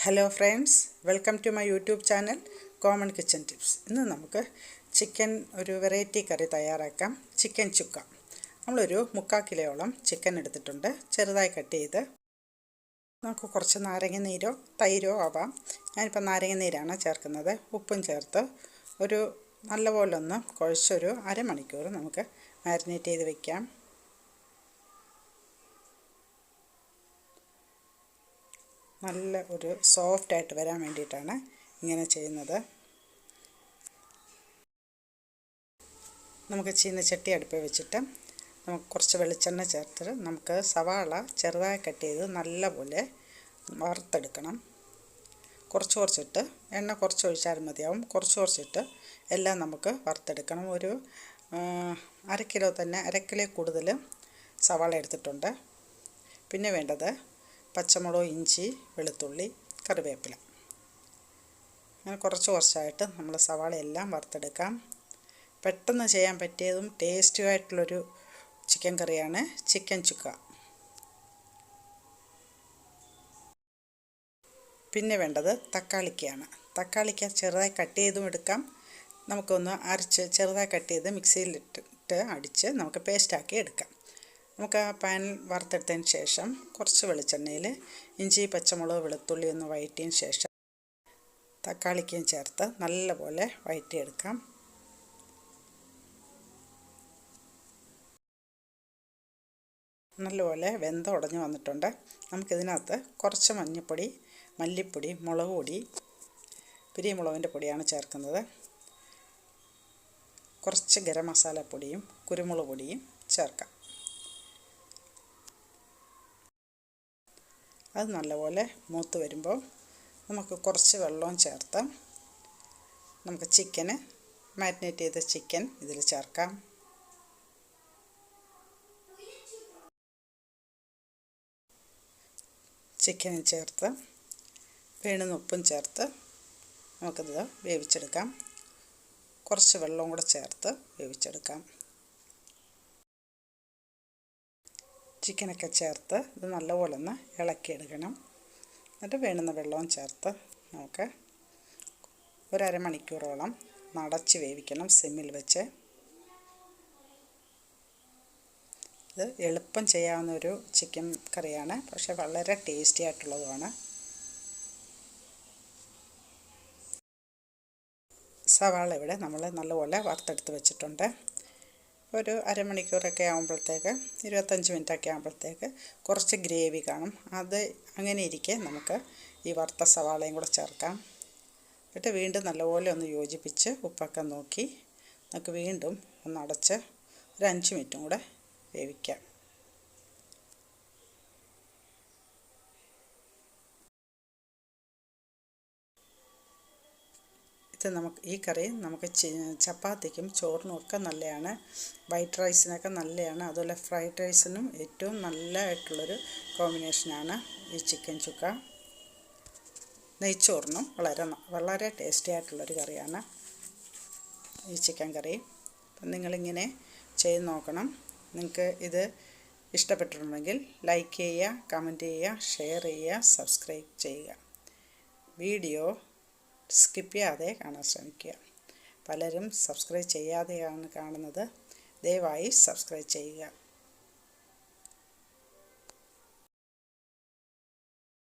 Hello friends, welcome to my YouTube channel common kitchen tips. ഇന്ന് നമുക്ക് chicken ഒരു variety curry തയ്യാറാക്കാം. Chicken chukka. നമ്മളൊരു 3/4 കിലോയോളം ചിക്കൻ എടുത്തിട്ടുണ്ട്. ചെറുതായി കട്ട് ചെയ്ത് നമുക്ക് കുറച്ച് നാരങ്ങ നീരോ തൈരോ ആവാം. ഞാനിപ്പോൾ നാരങ്ങ നീരാണ് ചേർക്കുന്നത്. ഉപ്പും ചേർത്ത് ഒരു നല്ലപോലെ ഒന്ന് കുഴച്ചൊരു അരമണിക്കൂർ നമുക്ക് മാരിനേറ്റ് ചെയ്ത് വയ്ക്കാം. നല്ല ഒരു സോഫ്റ്റായിട്ട് വരാൻ വേണ്ടിയിട്ടാണ് ഇങ്ങനെ ചെയ്യുന്നത്. നമുക്ക് ചീനച്ചട്ടി അടുപ്പിൽ വെച്ചിട്ട് നമുക്ക് കുറച്ച് വെളിച്ചെണ്ണ ചേർത്തിട്ട് നമുക്ക് സവാള ചെറുതായി കട്ട് ചെയ്ത് നല്ലപോലെ വറുത്തെടുക്കണം. കുറച്ചിട്ട് എണ്ണ കുറച്ച് ഒഴിച്ചാൽ മതിയാവും. കുറച്ചിട്ട് എല്ലാം നമുക്ക് വറുത്തെടുക്കണം. ഒരു 1/2 കിലോ തന്നെ 1/2 കിലോ കൂടുതൽ സവാള എടുത്തിട്ടുണ്ട്. പിന്നെ വേണ്ടത് പച്ചമുളക്, ഇഞ്ചി, വെളുത്തുള്ളി, കറിവേപ്പില. അങ്ങനെ കുറച്ചായിട്ട് നമ്മൾ സവാള എല്ലാം വറുത്തെടുക്കാം. പെട്ടെന്ന് ചെയ്യാൻ പറ്റിയതും ടേസ്റ്റുമായിട്ടുള്ളൊരു ചിക്കൻ കറിയാണ് ചിക്കൻ ചുക്ക. പിന്നെ വേണ്ടത് തക്കാളിക്കയാണ്. തക്കാളിക്ക ചെറുതായി കട്ട് ചെയ്തും എടുക്കാം. നമുക്കൊന്ന് അരച്ച് ചെറുതായി കട്ട് ചെയ്ത് മിക്സിയിലിട്ടിട്ട് അടിച്ച് നമുക്ക് പേസ്റ്റാക്കി എടുക്കാം. നമുക്ക് ആ പാൻ വറുത്തെടുത്തതിന് ശേഷം കുറച്ച് വെളിച്ചെണ്ണയിൽ ഇഞ്ചി, പച്ചമുളക്, വെളുത്തുള്ളി ഒന്ന് വഴറ്റിയതിന് ശേഷം തക്കാളിക്കയും ചേർത്ത് നല്ലപോലെ വഴറ്റിയെടുക്കാം. നല്ലപോലെ ഉടഞ്ഞു വന്നിട്ടുണ്ട്. നമുക്കിതിനകത്ത് കുറച്ച് മഞ്ഞൾപ്പൊടി, മല്ലിപ്പൊടി, മുളക് പൊടി, പിരിമുളകിൻ്റെ പൊടിയാണ് ചേർക്കുന്നത്. കുറച്ച് ഗരം മസാലപ്പൊടിയും കുരുമുളക് പൊടിയും ചേർക്കാം. അത് നല്ലപോലെ മൂത്ത് വരുമ്പോൾ നമുക്ക് കുറച്ച് വെള്ളവും ചേർത്ത് നമുക്ക് മാരിനേറ്റ് ചെയ്ത ചിക്കൻ ഇതിൽ ചേർക്കാം. ചിക്കനും ചേർത്ത് വേണ്ടുന്ന ഉപ്പും ചേർത്ത് നമുക്കിത് വേവിച്ചെടുക്കാം. കുറച്ച് വെള്ളവും കൂടെ ചേർത്ത് വേവിച്ചെടുക്കാം. ചിക്കനൊക്കെ ചേർത്ത് ഇത് നല്ലപോലെ ഒന്ന് ഇളക്കിയെടുക്കണം. എന്നിട്ട് വേണ്ടുന്ന വെള്ളവും ചേർത്ത് നമുക്ക് ഒരു അരമണിക്കൂറോളം അടച്ച് വേവിക്കണം സിമ്മിൽ വെച്ച്. ഇത് എളുപ്പം ചെയ്യാവുന്ന ഒരു ചിക്കൻ കറിയാണ്, പക്ഷേ വളരെ ടേസ്റ്റി ആയിട്ടുള്ളതുമാണ്. സവാള ഇവിടെ നമ്മൾ നല്ലപോലെ വറുത്തെടുത്ത് വെച്ചിട്ടുണ്ട്. ഒരു അരമണിക്കൂറൊക്കെ ആകുമ്പോഴത്തേക്ക് 25 മിനിറ്റൊക്കെ ആകുമ്പോഴത്തേക്ക് കുറച്ച് ഗ്രേവി കാണും. അത് അങ്ങനെ ഇരിക്കെ നമുക്ക് ഈ വറുത്ത സവാളയും കൂടെ ചേർക്കാം. എന്നിട്ട് വീണ്ടും നല്ലപോലെ ഒന്ന് യോജിപ്പിച്ച് ഉപ്പൊക്കെ നോക്കി നമുക്ക് വീണ്ടും ഒന്ന് അടച്ച് ഒരു 5 മിനിറ്റും കൂടെ വേവിക്കാം. ഈ കറി നമുക്ക് ചപ്പാത്തിക്കും ചോറിനും ഒക്കെ നല്ലതാണ്. വൈറ്റ് റൈസിനൊക്കെ നല്ലതാണ്. അതുപോലെ ഫ്രൈഡ് റൈസിനും ഏറ്റവും നല്ലതായിട്ടുള്ളൊരു കോമ്പിനേഷനാണ് ഈ ചിക്കൻ ചുക്ക. നെയ്ച്ചോറിനും വളരെ ടേസ്റ്റി ആയിട്ടുള്ളൊരു കറിയാണ് ഈ ചിക്കൻ കറി. അപ്പം നിങ്ങളിങ്ങനെ ചെയ്ത് നോക്കണം. നിങ്ങൾക്ക് ഇത് ഇഷ്ടപ്പെട്ടിട്ടുണ്ടെങ്കിൽ ലൈക്ക് ചെയ്യുക, കമൻറ്റ് ചെയ്യുക, ഷെയർ ചെയ്യുക, സബ്സ്ക്രൈബ് ചെയ്യുക. വീഡിയോ സ്കിപ്പ് ചെയ്യാതെ കാണാൻ ശ്രമിക്കുക. പലരും സബ്സ്ക്രൈബ് ചെയ്യാതെയാണ് കാണുന്നത്. ദയവായി സബ്സ്ക്രൈബ് ചെയ്യുക.